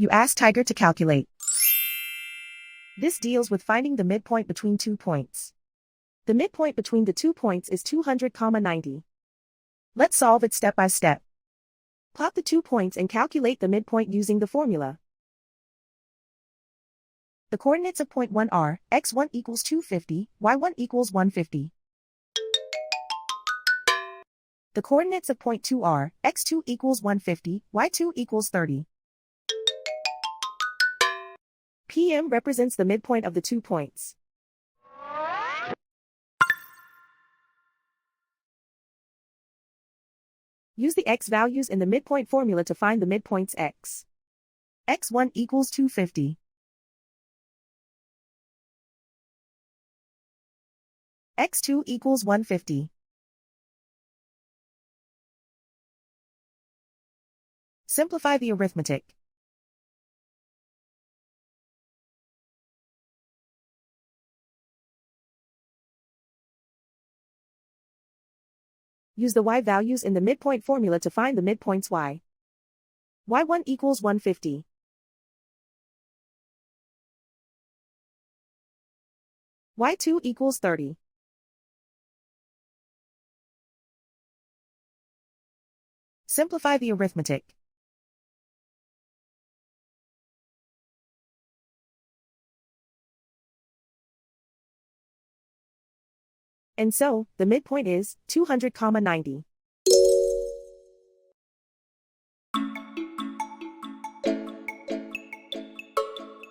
You ask Tiger to calculate. This deals with finding the midpoint between 2 points. The midpoint between the 2 points is 200,90. Let's solve it step by step. Plot the 2 points and calculate the midpoint using the formula. The coordinates of point 1 are, x1 equals 250, y1 equals 150. The coordinates of point 2 are, x2 equals 150, y2 equals 30. PM represents the midpoint of the 2 points. Use the x values in the midpoint formula to find the midpoints x. x1 equals 250. x2 equals 150. Simplify the arithmetic. Use the y values in the midpoint formula to find the midpoints y. y1 equals 150. y2 equals 30. Simplify the arithmetic. And so, the midpoint is 200,90.